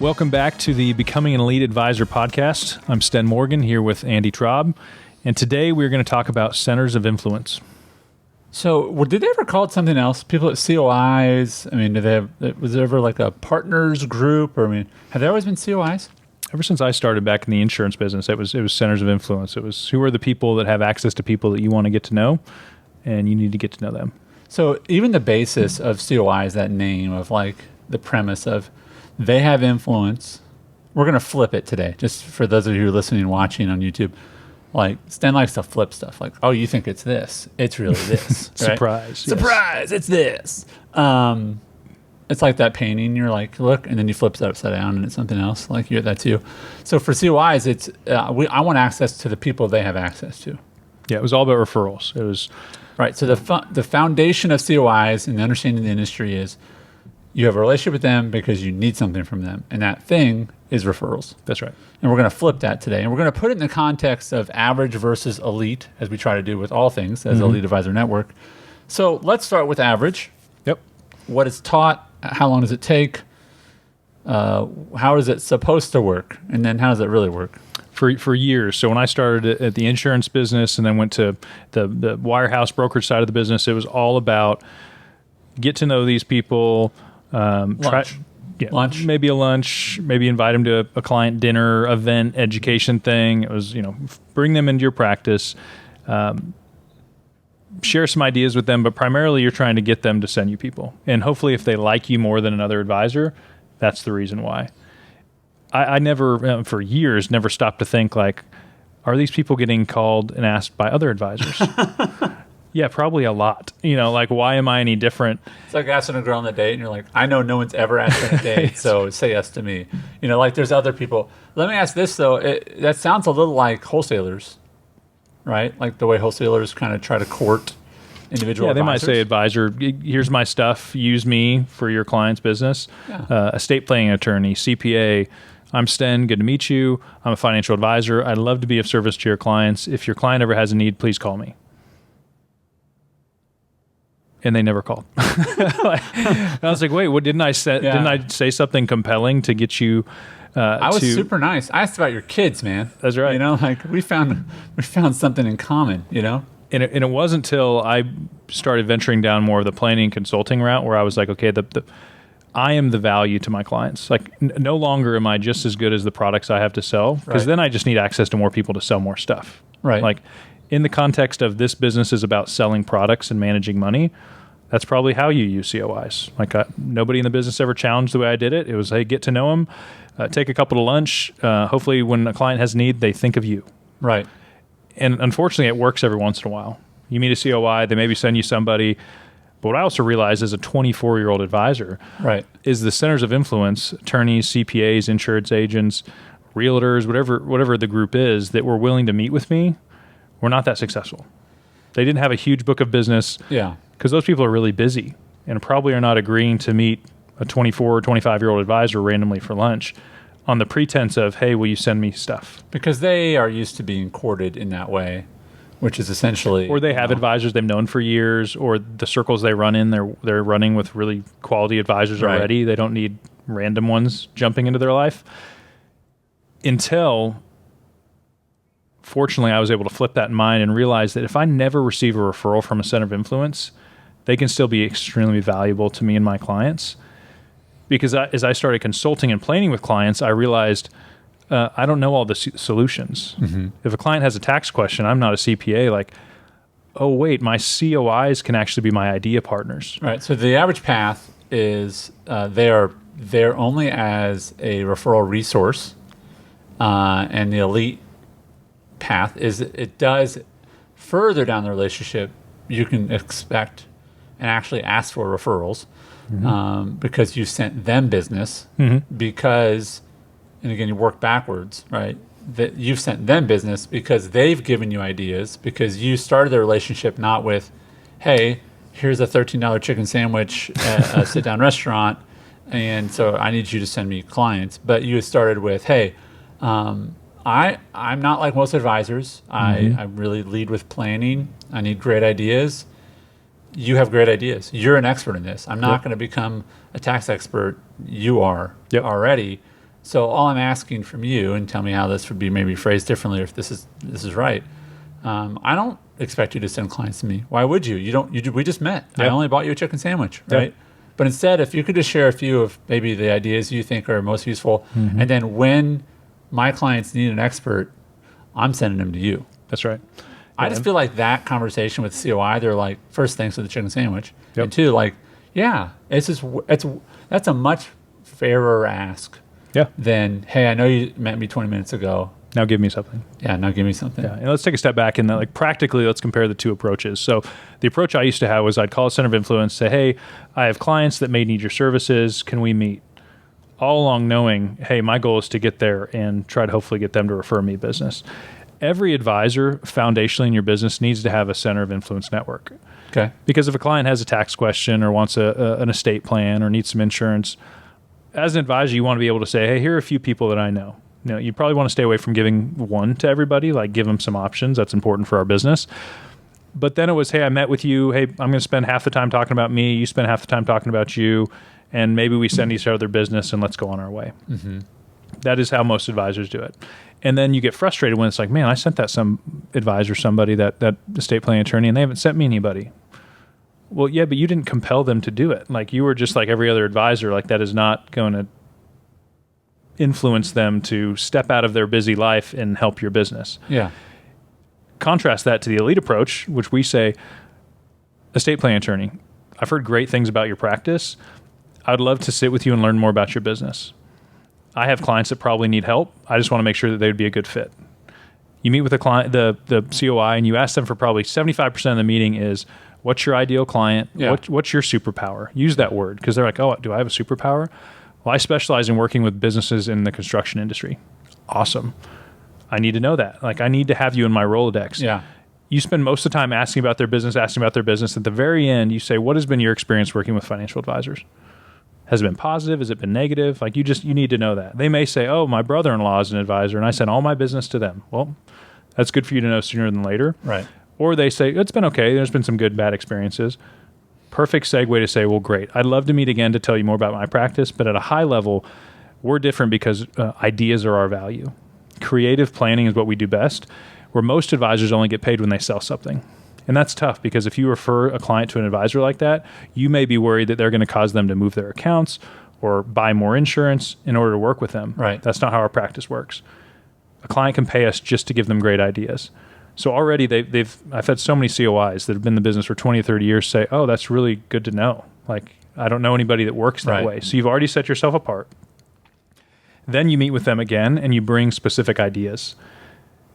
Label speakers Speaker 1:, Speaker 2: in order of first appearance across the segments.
Speaker 1: Welcome back to the Becoming an Elite Advisor podcast. I'm Sten Morgan here with Andy Traub, and today we're going to talk about centers of influence.
Speaker 2: So, did they ever call it something else? People at COIs? I mean, was there ever like a partners group? Or have there always been COIs?
Speaker 1: Ever since I started back in the insurance business, it was centers of influence. It was who are the people that have access to people that you want to get to know, and you need to get to know them.
Speaker 2: So, even the basis of COI is that name of like the premise of they have influence. We're going to flip it today, just for those of you who are listening and watching on YouTube. Like, Sten likes to flip stuff. Like, oh, you think it's this. It's really this. Right?
Speaker 1: Surprise. Yes.
Speaker 2: Surprise, it's this. It's like that painting. You're like, look, and then you flip it upside down and it's something else. Like, that's you. So for COIs, it's I want access to the people they have access to.
Speaker 1: Yeah, it was all about referrals. It was...
Speaker 2: Right. So the foundation of COIs and the understanding of the industry is you have a relationship with them because you need something from them. And that thing is referrals.
Speaker 1: That's right.
Speaker 2: And we're going to flip that today. And we're going to put it in the context of average versus elite, as we try to do with all things as Elite Advisor Network. So let's start with average.
Speaker 1: Yep.
Speaker 2: What is taught, how long does it take, how is it supposed to work, and then how does it really work?
Speaker 1: For years. So when I started at the insurance business and then went to the wirehouse brokerage side of the business, it was all about get to know these people.
Speaker 2: Lunch.
Speaker 1: Maybe a lunch, maybe invite them to a client dinner, event, education thing. It was, bring them into your practice, share some ideas with them, but primarily you're trying to get them to send you people. And hopefully if they like you more than another advisor, that's the reason why. I never, for years, never stopped to think like, are these people getting called and asked by other advisors? Yeah, probably a lot. Like, why am I any different?
Speaker 2: It's like asking a girl on a date, and you're like, I know no one's ever asked on a date, so say yes to me. Like there's other people. Let me ask this, though. That sounds a little like wholesalers, right? Like the way wholesalers kind of try to court individual advisors.
Speaker 1: They might say, advisor, here's my stuff. Use me for your client's business. Yeah. Estate planning attorney, CPA. I'm Sten. Good to meet you. I'm a financial advisor. I'd love to be of service to your clients. If your client ever has a need, please call me. And they never called. I was like, wait, what didn't I say? Yeah. Didn't I say something compelling to get you?
Speaker 2: I was super nice. I asked about your kids, man.
Speaker 1: That's right.
Speaker 2: Like we found something in common. And
Speaker 1: it wasn't until I started venturing down more of the planning and consulting route where I was like, okay, I am the value to my clients. Like no longer am I just as good as the products I have to sell, because then I just need access to more people to sell more stuff.
Speaker 2: Right.
Speaker 1: Like in the context of this business is about selling products and managing money, that's probably how you use COIs. Like nobody in the business ever challenged the way I did it. It was, hey, get to know them, take a couple to lunch. Hopefully when a client has need, they think of you.
Speaker 2: Right.
Speaker 1: And unfortunately, it works every once in a while. You meet a COI, they maybe send you somebody. But what I also realized as a 24-year-old advisor is the centers of influence, attorneys, CPAs, insurance agents, realtors, whatever the group is that were willing to meet with me, were not that successful. They didn't have a huge book of business.
Speaker 2: Yeah.
Speaker 1: Because those people are really busy and probably are not agreeing to meet a 24 or 25-year-old advisor randomly for lunch on the pretense of, hey, will you send me stuff?
Speaker 2: Because they are used to being courted in that way, which is essentially...
Speaker 1: Or they have advisors they've known for years, or the circles they run in, they're running with really quality advisors already. They don't need random ones jumping into their life. Until... Fortunately, I was able to flip that in mind and realize that if I never receive a referral from a center of influence, they can still be extremely valuable to me and my clients. Because as I started consulting and planning with clients, I realized I don't know all the solutions. Mm-hmm. If a client has a tax question, I'm not a CPA. Like, oh, wait, my COIs can actually be my idea partners.
Speaker 2: Right. So the average path is they're only as a referral resource, and the elite path is it does further down the relationship. You can expect and actually ask for referrals because you sent them business because, and again, you work backwards, right? That you've sent them business because they've given you ideas, because you started the relationship not with, hey, here's a $13 chicken sandwich at a sit-down restaurant, and so I need you to send me clients. But you started with, hey, I'm not like most advisors. I really lead with planning. I need great ideas. You have great ideas. You're an expert in this. I'm not going to become a tax expert. You are already. So all I'm asking from you, and tell me how this would be maybe phrased differently, or if this is right. I don't expect you to send clients to me. Why would you? We just met.
Speaker 1: Yep.
Speaker 2: I only bought you a chicken sandwich, right?
Speaker 1: Yep.
Speaker 2: But instead, if you could just share a few of maybe the ideas you think are most useful, and then when my clients need an expert, I'm sending them to you.
Speaker 1: That's right.
Speaker 2: I just feel like that conversation with COI, they're like, first, thanks for the chicken sandwich.
Speaker 1: Yep.
Speaker 2: And two, like, yeah, that's a much fairer ask than, hey, I know you met me 20 minutes ago.
Speaker 1: Now give me something.
Speaker 2: Yeah, now give me something.
Speaker 1: Yeah, and let's take a step back and like practically, let's compare the two approaches. So the approach I used to have was I'd call a center of influence, say, hey, I have clients that may need your services. Can we meet? All along knowing, hey, my goal is to get there and try to hopefully get them to refer me business. Every advisor foundationally in your business needs to have a center of influence network.
Speaker 2: Okay.
Speaker 1: Because if a client has a tax question or wants an estate plan or needs some insurance, as an advisor, you want to be able to say, hey, here are a few people that I know. You know, you probably want to stay away from giving one to everybody, like give them some options. That's important for our business. But then it was, hey, I met with you. Hey, I'm going to spend half the time talking about me. You spend half the time talking about you. And maybe we send each other business and let's go on our way. Mm-hmm. That is how most advisors do it. And then you get frustrated when it's like, man, I sent that some advisor, somebody, that estate planning attorney, and they haven't sent me anybody. Well, yeah, but you didn't compel them to do it. Like you were just like every other advisor. Like that is not going to influence them to step out of their busy life and help your business.
Speaker 2: Yeah.
Speaker 1: Contrast that to the elite approach, which we say, estate planning attorney, I've heard great things about your practice. I'd love to sit with you and learn more about your business. I have clients that probably need help. I just want to make sure that they would be a good fit. You meet with the client, the COI, and you ask them for probably 75% of the meeting is, what's your ideal client?
Speaker 2: Yeah.
Speaker 1: What's your superpower? Use that word because they're like, oh, do I have a superpower? Well, I specialize in working with businesses in the construction industry. Awesome. I need to know that. Like I need to have you in my Rolodex.
Speaker 2: Yeah.
Speaker 1: You spend most of the time asking about their business. At the very end, you say, what has been your experience working with financial advisors? Has it been positive? Has it been negative? Like you need to know that. They may say, oh, my brother-in-law is an advisor and I send all my business to them. Well, that's good for you to know sooner than later.
Speaker 2: Right.
Speaker 1: Or they say, it's been okay. There's been some good, bad experiences. Perfect segue to say, well, great. I'd love to meet again to tell you more about my practice. But at a high level, we're different because ideas are our value. Creative planning is what we do best, where most advisors only get paid when they sell something. And that's tough because if you refer a client to an advisor like that, you may be worried that they're going to cause them to move their accounts or buy more insurance in order to work with them.
Speaker 2: Right.
Speaker 1: That's not how our practice works. A client can pay us just to give them great ideas. So already I've had so many COIs that have been in the business for 20 or 30 years say, oh, that's really good to know. Like, I don't know anybody that works that way. So you've already set yourself apart. Then you meet with them again and you bring specific ideas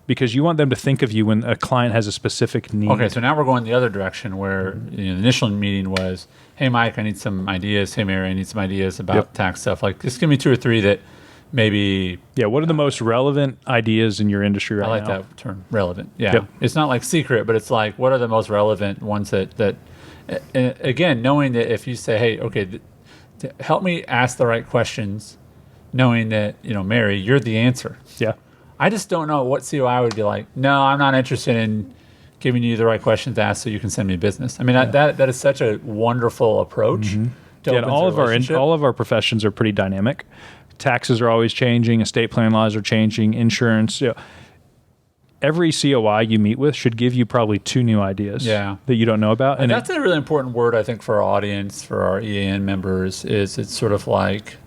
Speaker 1: because you want them to think of you when a client has a specific need.
Speaker 2: Okay, so now we're going the other direction where the initial meeting was, hey, Mike, I need some ideas. Hey, Mary, I need some ideas about tax stuff. Like, just give me 2 or 3 that maybe...
Speaker 1: Yeah, what are the most relevant ideas in your industry right now?
Speaker 2: I like that term, relevant. Yeah. It's not like secret, but it's like, what are the most relevant ones that again, knowing that if you say, hey, okay, help me ask the right questions, knowing that, Mary, you're the answer.
Speaker 1: Yeah.
Speaker 2: I just don't know what COI would be like. No, I'm not interested in giving you the right questions to ask so you can send me business. I mean, that is such a wonderful approach.
Speaker 1: Mm-hmm. Yeah, and all of our professions are pretty dynamic. Taxes are always changing. Estate plan laws are changing. Insurance. Every COI you meet with should give you probably 2 new ideas that you don't know about.
Speaker 2: And that's a really important word, I think, for our audience, for our EAN members, is it's sort of like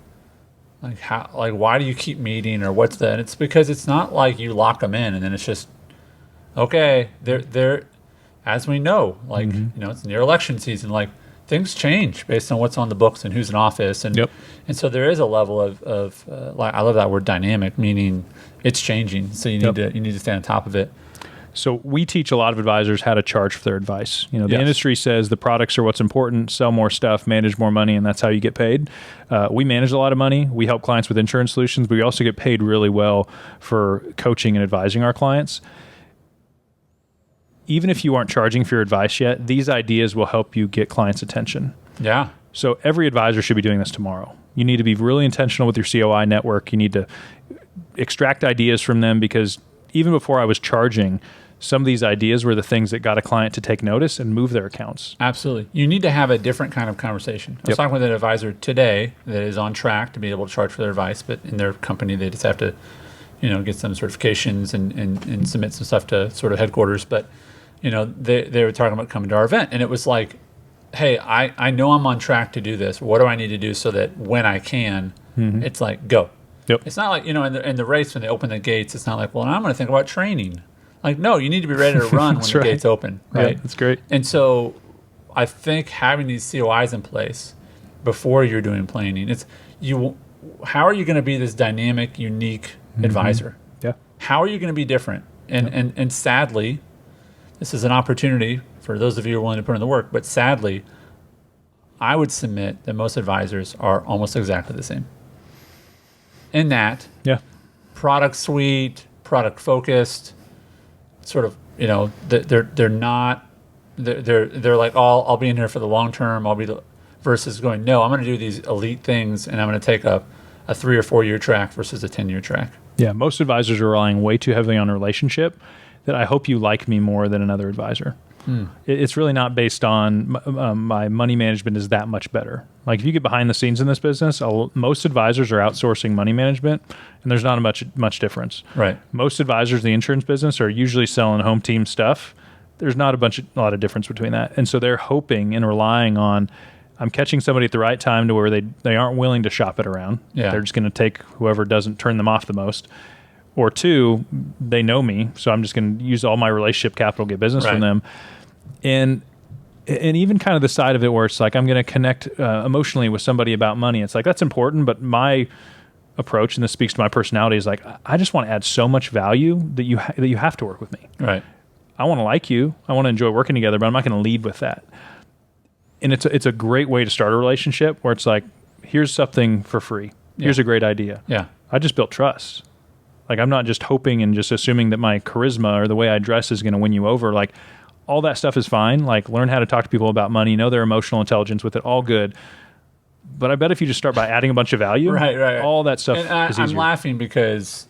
Speaker 2: how, like, why do you keep meeting, or what's that? And it's because it's not like you lock them in and then it's just, okay, they're as we know, like, it's near election season, like things change based on what's on the books and who's in office. And and so there is a level of like, I love that word dynamic, meaning it's changing. So you need to stay on top of it.
Speaker 1: So we teach a lot of advisors how to charge for their advice. The industry says the products are what's important, sell more stuff, manage more money, and that's how you get paid. We manage a lot of money. We help clients with insurance solutions, but we also get paid really well for coaching and advising our clients. Even if you aren't charging for your advice yet, these ideas will help you get clients' attention.
Speaker 2: Yeah.
Speaker 1: So every advisor should be doing this tomorrow. You need to be really intentional with your COI network. You need to extract ideas from them because even before I was charging, some of these ideas were the things that got a client to take notice and move their accounts.
Speaker 2: Absolutely. You need to have a different kind of conversation. I was talking with an advisor today that is on track to be able to charge for their advice, but in their company, they just have to, get some certifications and submit some stuff to sort of headquarters. But, they were talking about coming to our event, and it was like, hey, I know I'm on track to do this. What do I need to do so that when I can, it's like, go.
Speaker 1: Yep.
Speaker 2: It's not like, in the race when they open the gates, it's not like, well, I'm going to think about training. Like, no, you need to be ready to run when the gates open, right?
Speaker 1: Yeah, that's great.
Speaker 2: And so I think having these COIs in place before you're doing planning, how are you going to be this dynamic, unique advisor?
Speaker 1: Yeah.
Speaker 2: How are you going to be different? And sadly, this is an opportunity for those of you who are willing to put in the work, but sadly, I would submit that most advisors are almost exactly the same. In that, product suite, product focused, sort of, they're not, they're like, I'll be in here for the long term. Versus going, no, I'm going to do these elite things, and I'm going to take a 3 or 4 year track versus a 10-year track. Yeah,
Speaker 1: most advisors are relying way too heavily on a relationship that I hope you like me more than another advisor. It's really not based on my money management is that much better. Like if you get behind the scenes in this business, most advisors are outsourcing money management, and there's not much difference.
Speaker 2: Right.
Speaker 1: Most advisors in the insurance business are usually selling home team stuff. There's not a lot of difference between that, and so they're hoping and relying on I'm catching somebody at the right time to where they aren't willing to shop it around.
Speaker 2: Yeah.
Speaker 1: They're just going to take whoever doesn't turn them off the most. Or two, they know me, so I'm just going to use all my relationship capital to get business from them. And even kind of the side of it where it's like I'm going to connect emotionally with somebody about money. It's like that's important, but my approach, and this speaks to my personality, is like I just want to add so much value that you have to work with me.
Speaker 2: Right.
Speaker 1: I want to like you. I want to enjoy working together, but I'm not going to lead with that. And it's a great way to start a relationship where it's like, here's something for free. Here's a great idea.
Speaker 2: Yeah.
Speaker 1: I just built trust. Like I'm not just hoping and just assuming that my charisma or the way I dress is going to win you over. Like all that stuff is fine. Like learn how to talk to people about money, know their emotional intelligence with it, all good. But I bet if you just start by adding a bunch of value,
Speaker 2: right.
Speaker 1: all that stuff
Speaker 2: and
Speaker 1: is easier.
Speaker 2: I'm laughing because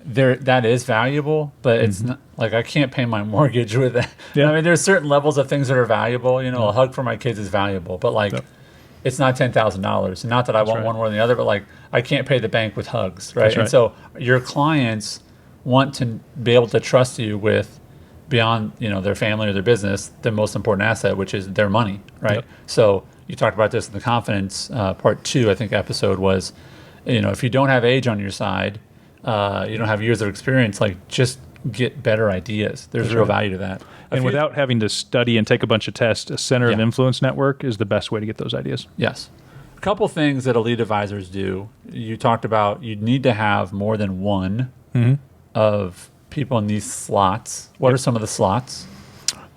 Speaker 2: that is valuable, but it's not like I can't pay my mortgage with it.
Speaker 1: Yeah.
Speaker 2: I mean, there's certain levels of things that are valuable. A hug for my kids is valuable, but like it's not $10,000. Not that I want one more than the other, but like I can't pay the bank with hugs, right? And so your clients want to be able to trust you with beyond their family or their business, the most important asset, which is their money, right?
Speaker 1: Yep.
Speaker 2: So you talked about this in the confidence part 2, I think episode was, if you don't have age on your side, you don't have years of experience, like just get better ideas. There's real value to that.
Speaker 1: And without having to study and take a bunch of tests, a center of influence network is the best way to get those ideas.
Speaker 2: Yes. A couple things that elite advisors do. You talked about you need to have more than one of people in these slots. What are some of the slots?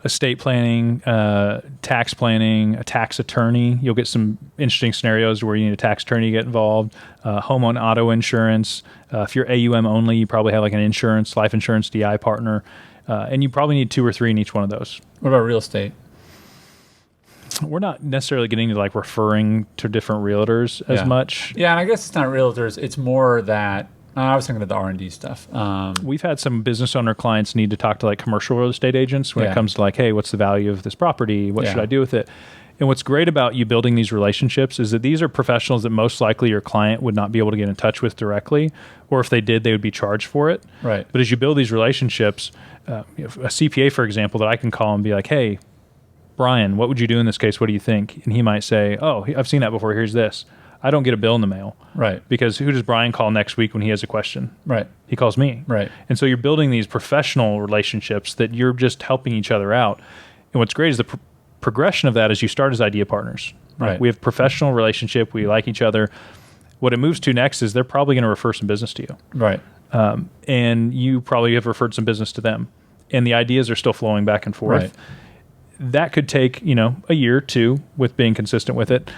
Speaker 1: Estate planning, tax planning, a tax attorney. You'll get some interesting scenarios where you need a tax attorney to get involved. Home and auto insurance. If you're AUM only, you probably have like an life insurance DI partner. And you probably need 2 or 3 in each one of those.
Speaker 2: What about real estate?
Speaker 1: We're not necessarily getting to like referring to different realtors as much.
Speaker 2: Yeah, and I guess it's not realtors. It's more that I was thinking of the R&D stuff.
Speaker 1: We've had some business owner clients need to talk to like commercial real estate agents when it comes to like, hey, what's the value of this property? What should I do with it? And what's great about you building these relationships is that these are professionals that most likely your client would not be able to get in touch with directly, or if they did, they would be charged for it.
Speaker 2: Right.
Speaker 1: But as you build these relationships, a CPA, for example, that I can call and be like, hey, Brian, what would you do in this case? What do you think? And he might say, oh, I've seen that before. Here's this. I don't get a bill in the mail.
Speaker 2: Right.
Speaker 1: Because who does Brian call next week when he has a question?
Speaker 2: Right.
Speaker 1: He calls me.
Speaker 2: Right.
Speaker 1: And so you're building these professional relationships that you're just helping each other out. And what's great is the progression of that is you start as idea partners.
Speaker 2: Right.
Speaker 1: We have professional relationship. We like each other. What it moves to next is they're probably going to refer some business to you.
Speaker 2: Right.
Speaker 1: And you probably have referred some business to them. And the ideas are still flowing back and forth.
Speaker 2: Right.
Speaker 1: That could take, a year or 2 with being consistent with it.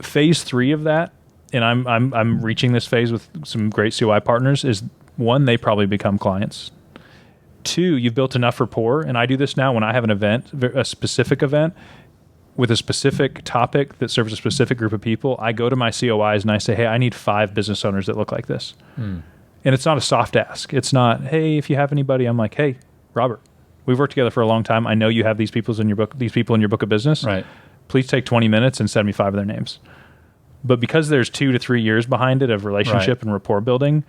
Speaker 1: Phase 3 of that, and I'm reaching this phase with some great COI partners, is 1, they probably become clients. 2, you've built enough rapport, and I do this now when I have an event, a specific event, with a specific topic that serves a specific group of people. I go to my COIs and I say, hey, I need 5 business owners that look like this. And it's not a soft ask. It's not, hey, if you have anybody, I'm like, hey, Robert, we've worked together for a long time. I know you have these people in your book of business.
Speaker 2: Right.
Speaker 1: Please take 20 minutes and send me 5 of their names. But because there's 2 to 3 years behind it of relationship and rapport building,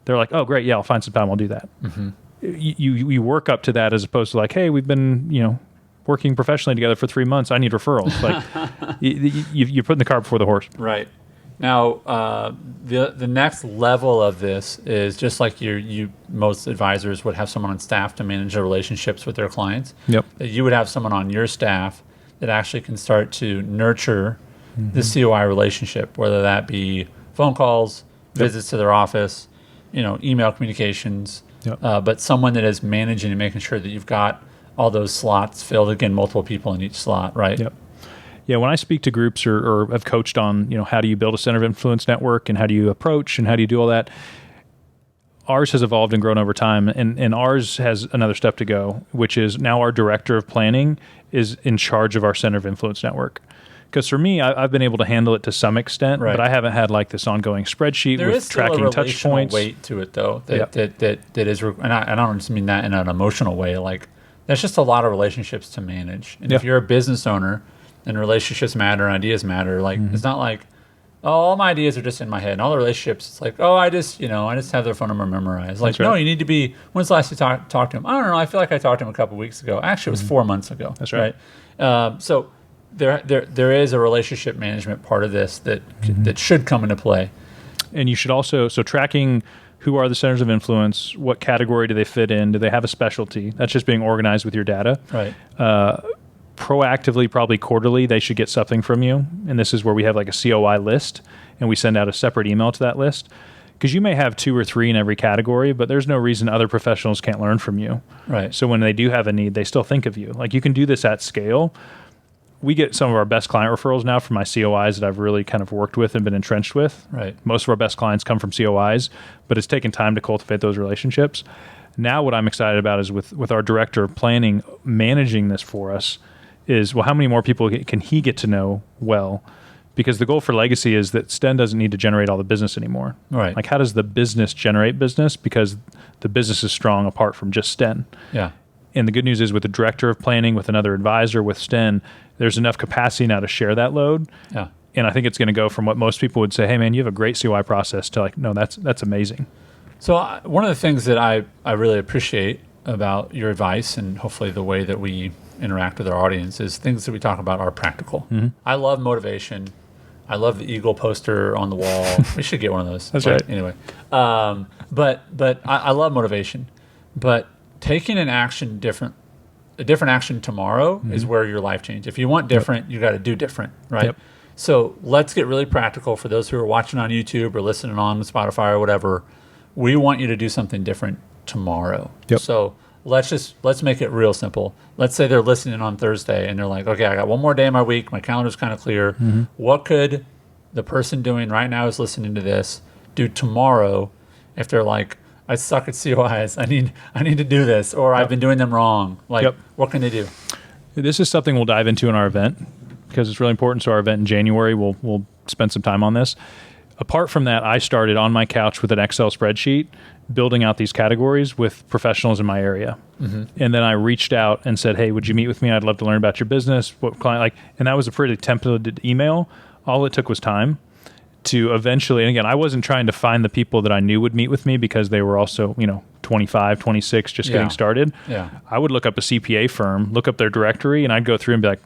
Speaker 1: they're like, oh, great. Yeah, I'll find some time. I'll do that. Mm-hmm. You work up to that as opposed to like, hey, we've been, working professionally together for 3 months. I need referrals. Like you're putting the cart before the horse.
Speaker 2: Right. Now, the next level of this is just like most advisors would have someone on staff to manage their relationships with their clients.
Speaker 1: Yep.
Speaker 2: That you would have someone on your staff that actually can start to nurture the COI relationship, whether that be phone calls, visits to their office, email communications, but someone that is managing and making sure that you've got all those slots filled, again, multiple people in each slot, right?
Speaker 1: Yep. Yeah, when I speak to groups or have coached on, how do you build a center of influence network and how do you approach and how do you do all that, ours has evolved and grown over time, and ours has another step to go, which is now our director of planning is in charge of our center of influence network. Because for me, I've been able to handle it to some extent, but I haven't had like this ongoing spreadsheet with tracking touch points.
Speaker 2: There is weight to it, though, that is, and I don't just mean that in an emotional way. Like, that's just a lot of relationships to manage. And if you're a business owner and relationships matter and ideas matter, like it's not like, oh, all my ideas are just in my head. And all the relationships, it's like, oh, I just have their phone number memorized. Like, no, you need to be, when's the last you talked to him? I don't know. I feel like I talked to him a couple weeks ago. Actually, it was 4 months ago.
Speaker 1: That's right.
Speaker 2: So there is a relationship management part of this that should come into play.
Speaker 1: And you should also, tracking who are the centers of influence, what category do they fit in, do they have a specialty? That's just being organized with your data.
Speaker 2: Right.
Speaker 1: Proactively, probably quarterly, they should get something from you. And this is where we have like a COI list, and we send out a separate email to that list. Because you may have 2 or 3 in every category, but there's no reason other professionals can't learn from you.
Speaker 2: Right.
Speaker 1: So when they do have a need, they still think of you. Like you can do this at scale. We get some of our best client referrals now from my COIs that I've really kind of worked with and been entrenched with.
Speaker 2: Right.
Speaker 1: Most of our best clients come from COIs, but it's taken time to cultivate those relationships. Now what I'm excited about is with our director of planning managing this for us is, well, how many more people can he get to know well? Because the goal for Legacy is that Sten doesn't need to generate all the business anymore.
Speaker 2: Right.
Speaker 1: Like how does the business generate business? Because the business is strong apart from just Sten.
Speaker 2: Yeah.
Speaker 1: And the good news is with the director of planning, with another advisor, with Sten, there's enough capacity now to share that load.
Speaker 2: Yeah.
Speaker 1: And I think it's going to go from what most people would say, hey, man, you have a great COI process, to like, no, that's amazing.
Speaker 2: So one of the things that I really appreciate about your advice and hopefully the way that we interact with our audience is things that we talk about are practical. Mm-hmm. I love motivation. I love the eagle poster on the wall. We should get one of those.
Speaker 1: That's right.
Speaker 2: Anyway, but I love motivation. But taking a different action tomorrow is where your life changes. If you want different, you got to do different, right? Yep. So let's get really practical for those who are watching on YouTube or listening on Spotify or whatever. We want you to do something different tomorrow.
Speaker 1: Yep.
Speaker 2: So let's make it real simple. Let's say they're listening on Thursday and they're like, okay, I got one more day in my week. My calendar's kind of clear. Mm-hmm. What could the person doing right now is listening to this do tomorrow if they're like, I suck at COIs. I need to do this, or I've been doing them wrong. Like, what can they do?
Speaker 1: This is something we'll dive into in our event because it's really important. So our event in January, we'll spend some time on this. Apart from that, I started on my couch with an Excel spreadsheet, building out these categories with professionals in my area. Mm-hmm. And then I reached out and said, hey, would you meet with me? I'd love to learn about your business. What client like? And that was a pretty templated email. All it took was time to eventually, and again, I wasn't trying to find the people that I knew would meet with me because they were also, 25, 26, just getting started.
Speaker 2: Yeah.
Speaker 1: I would look up a CPA firm, look up their directory, and I'd go through and be like,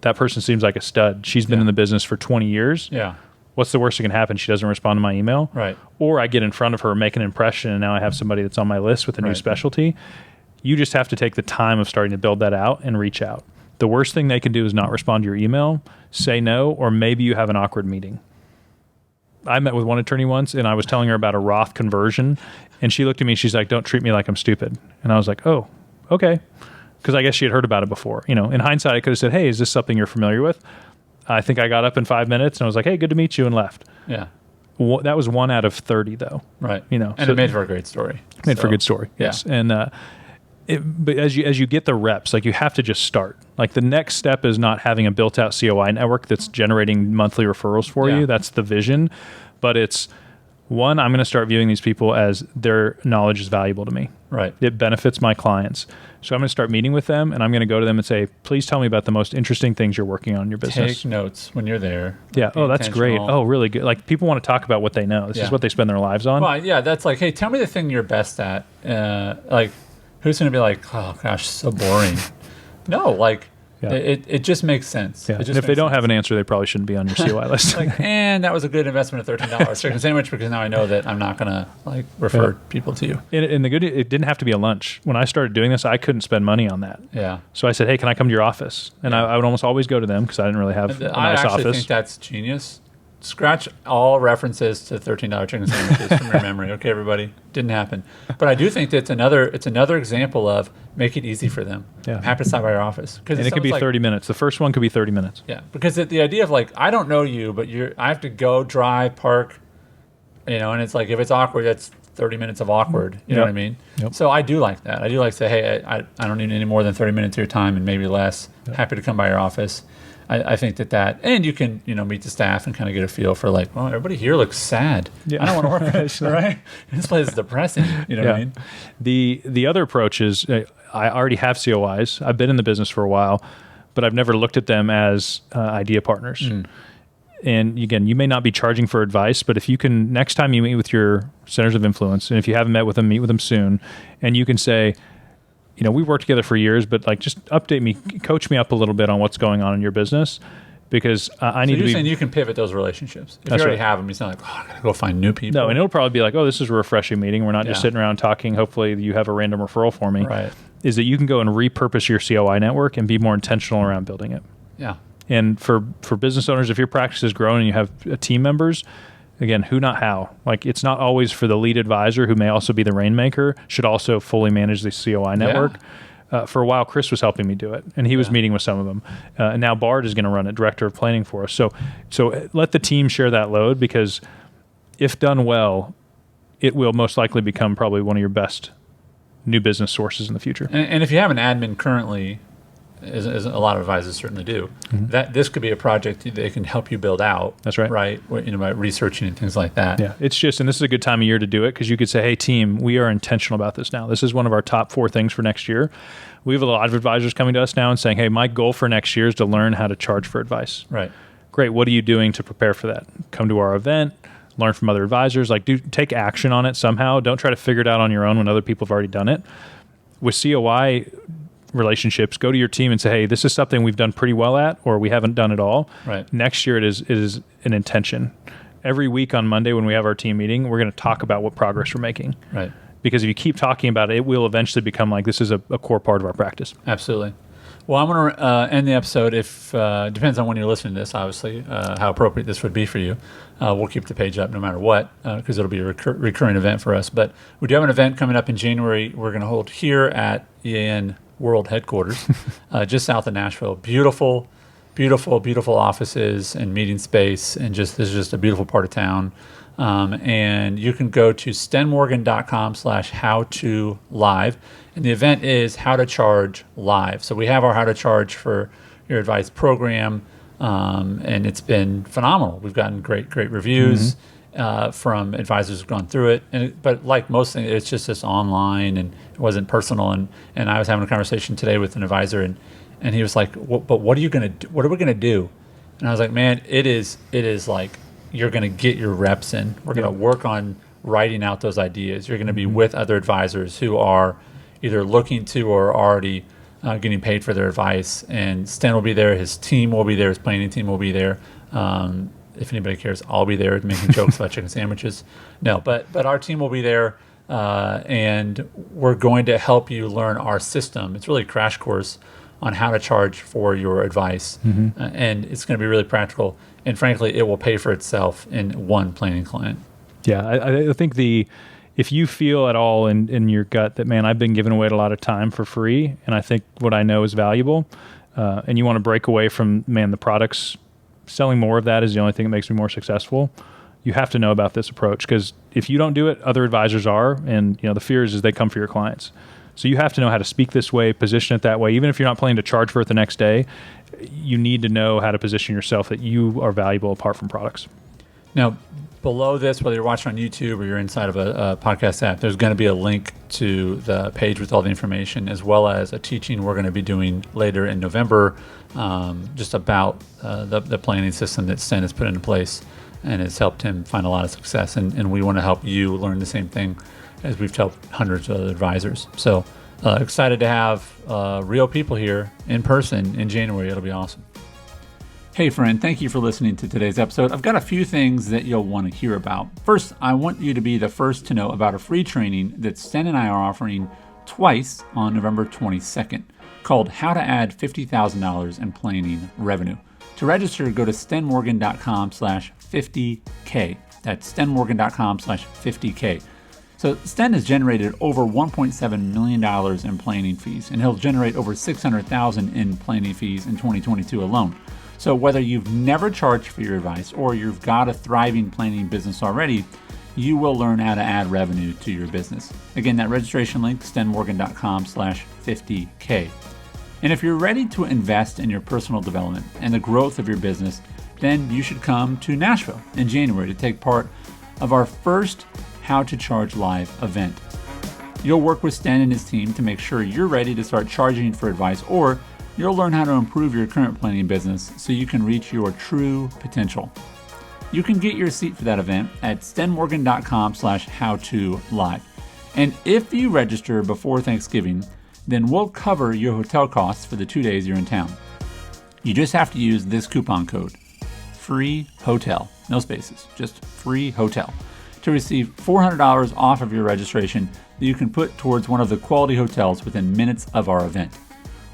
Speaker 1: that person seems like a stud. She's been in the business for 20 years.
Speaker 2: Yeah.
Speaker 1: What's the worst that can happen? She doesn't respond to my email.
Speaker 2: Right.
Speaker 1: Or I get in front of her, make an impression, and now I have somebody that's on my list with a new specialty. You just have to take the time of starting to build that out and reach out. The worst thing they can do is not respond to your email, say no, or maybe you have an awkward meeting. I met with one attorney once, and I was telling her about a Roth conversion, and she looked at me, she's like, don't treat me like I'm stupid. And I was like, oh, okay. Because I guess she had heard about it before. In hindsight, I could have said, hey, is this something you're familiar with? I think I got up in 5 minutes, and I was like, hey, good to meet you, and left.
Speaker 2: Yeah.
Speaker 1: That was 1 out of 30, though.
Speaker 2: Right.
Speaker 1: And
Speaker 2: so it made for a great story.
Speaker 1: For a good story, yes. Yeah. And but as you get the reps, like you have to just start. Like the next step is not having a built-out COI network that's generating monthly referrals for you. That's the vision. But it's, One, I'm going to start viewing these people as their knowledge is valuable to me.
Speaker 2: Right.
Speaker 1: It benefits my clients. So I'm going to start meeting with them, and I'm going to go to them and say, please tell me about the most interesting things you're working on in your business.
Speaker 2: Take notes when you're there.
Speaker 1: Yeah. Oh, that's great. Oh, really good. Like, people want to talk about what they know. This is what they spend their lives on.
Speaker 2: Well, yeah, that's like, hey, tell me the thing you're best at. Like, who's going to be like, oh, gosh, so boring. No, like, it just makes sense.
Speaker 1: Yeah. And if they don't have an answer, they probably shouldn't be on your COI list.
Speaker 2: Like, and that was a good investment of $13 chicken sandwich, because now I know that I'm not going to like refer people to you.
Speaker 1: And the good, it didn't have to be a lunch. When I started doing this, I couldn't spend money on that.
Speaker 2: Yeah.
Speaker 1: So I said, hey, can I come to your office? And I would almost always go to them because I didn't really have a nice office.
Speaker 2: I think that's genius. Scratch all references to $13 chicken sandwiches from your memory. Okay, everybody, didn't happen. But I do think that it's another example of make it easy for them.
Speaker 1: Yeah.
Speaker 2: I'm happy to stop by your office.
Speaker 1: And it could be 30 minutes. The first one could be 30 minutes.
Speaker 2: Yeah, because the idea of like, I don't know you, but I have to go, drive, park, and it's like, if it's awkward, that's 30 minutes of awkward. You know what I mean?
Speaker 1: Yep.
Speaker 2: So I do like that. I do like to say, hey, I don't need any more than 30 minutes of your time, and maybe less. Happy to come by your office. I think that, and you can, meet the staff and kind of get a feel for like, well, everybody here looks sad. Yeah. I don't want to work with this, right? This place is depressing. You know what I mean?
Speaker 1: The other approach is, I already have COIs. I've been in the business for a while, but I've never looked at them as idea partners. And again, you may not be charging for advice, but if you can, next time you meet with your centers of influence, and if you haven't met with them, meet with them soon, and you can say, we've worked together for years, but like, just update me, coach me up a little bit on what's going on in your business, because I need to be.
Speaker 2: Saying you can pivot those relationships. If you already have them, it's not like, oh, I got to go find new people.
Speaker 1: No, and it'll probably be like, oh, this is a refreshing meeting. We're not just sitting around talking. Hopefully you have a random referral for me.
Speaker 2: Right.
Speaker 1: Is that you can go and repurpose your COI network and be more intentional around building it.
Speaker 2: Yeah.
Speaker 1: And for business owners, if your practice is growing and you have team members, again, who, not how. Like, it's not always for the lead advisor, who may also be the rainmaker, should also fully manage the COI network. For a while, Chris was helping me do it, and he was meeting with some of them. And now Bart is going to run it, director of planning for us. So let the team share that load, because if done well, it will most likely become probably one of your best new business sources in the future.
Speaker 2: And if you have an admin currently, as a lot of advisors certainly do, that this could be a project that they can help you build out.
Speaker 1: That's right.
Speaker 2: Right, by researching and things like that.
Speaker 1: Yeah, it's just, and this is a good time of year to do it, because you could say, hey, team, we are intentional about this now. This is one of our top 4 things for next year. We have a lot of advisors coming to us now and saying, hey, my goal for next year is to learn how to charge for advice.
Speaker 2: Right.
Speaker 1: Great. What are you doing to prepare for that? Come to our event, learn from other advisors, take action on it somehow. Don't try to figure it out on your own when other people have already done it. With COI relationships, go to your team and say, hey, this is something we've done pretty well at, or we haven't done at all.
Speaker 2: Right.
Speaker 1: Next year, it is an intention. Every week on Monday when we have our team meeting, we're going to talk about what progress we're making.
Speaker 2: Right.
Speaker 1: Because if you keep talking about it, it will eventually become like, this is a core part of our practice.
Speaker 2: Absolutely. Well, I'm going to end the episode. If depends on when you're listening to this, obviously, how appropriate this would be for you. We'll keep the page up no matter what, because it'll be a recurring event for us. But we do have an event coming up in January. We're going to hold here at EAN World Headquarters, just south of Nashville. Beautiful, beautiful, beautiful offices and meeting space, and this is just a beautiful part of town. And you can go to stenmorgan.com/how-to-live, and the event is How to Charge Live. So we have our How to Charge for Your Advice program, and it's been phenomenal. We've gotten great reviews from advisors who've gone through it. But like most things, it's just this online, and it wasn't personal. And I was having a conversation today with an advisor, and he was like, "But what are you gonna do? What are we gonna do?" And I was like, "Man, it is like." You're going to get your reps in. We're going to work on writing out those ideas. You're going to be with other advisors who are either looking to or already getting paid for their advice. And Sten will be there. His team will be there. His planning team will be there. If anybody cares, I'll be there making jokes about chicken sandwiches. No, but our team will be there, and we're going to help you learn our system. It's really a crash course on how to charge for your advice, and it's going to be really practical. And frankly, it will pay for itself in one planning client. Yeah,
Speaker 1: I think if you feel at all in your gut that, man, I've been giving away a lot of time for free, and I think what I know is valuable, and you want to break away from, the products, selling more of that is the only thing that makes me more successful. You have to know about this approach, because if you don't do it, other advisors are, and the fear is they come for your clients. So you have to know how to speak this way, position it that way. Even if you're not planning to charge for it the next day, you need to know how to position yourself that you are valuable apart from products.
Speaker 2: Now, below this, whether you're watching on YouTube or you're inside of a podcast app, there's going to be a link to the page with all the information, as well as a teaching we're going to be doing later in November, just about the planning system that Sten has put into place and has helped him find a lot of success. And we want to help you learn the same thing as we've helped hundreds of other advisors. So excited to have real people here in person in January. It'll be awesome. Hey friend, thank you for listening to today's episode. I've got a few things that you'll want to hear about. First, I want you to be the first to know about a free training that Sten and I are offering twice on November 22nd called How to Add $50,000 in Planning Revenue. To register, go to stenmorgan.com/50K. That's stenmorgan.com/50K. So Sten has generated over $1.7 million in planning fees, and he'll generate over $600,000 in planning fees in 2022 alone. So whether you've never charged for your advice or you've got a thriving planning business already, you will learn how to add revenue to your business. Again, that registration link, stenmorgan.com/50K. And if you're ready to invest in your personal development and the growth of your business, then you should come to Nashville in January to take part of our first How to Charge Live event. You'll work with Sten and his team to make sure you're ready to start charging for advice, or you'll learn how to improve your current planning business so you can reach your true potential. You can get your seat for that event at stenmorgan.com/howtolive. And if you register before Thanksgiving, then we'll cover your hotel costs for the 2 days you're in town. You just have to use this coupon code, FREE HOTEL, no spaces, just FREE HOTEL, to receive $400 off of your registration that you can put towards one of the quality hotels within minutes of our event.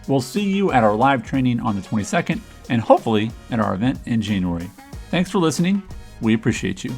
Speaker 2: We'll see you at our live training on the 22nd and hopefully at our event in January. Thanks for listening. We appreciate you.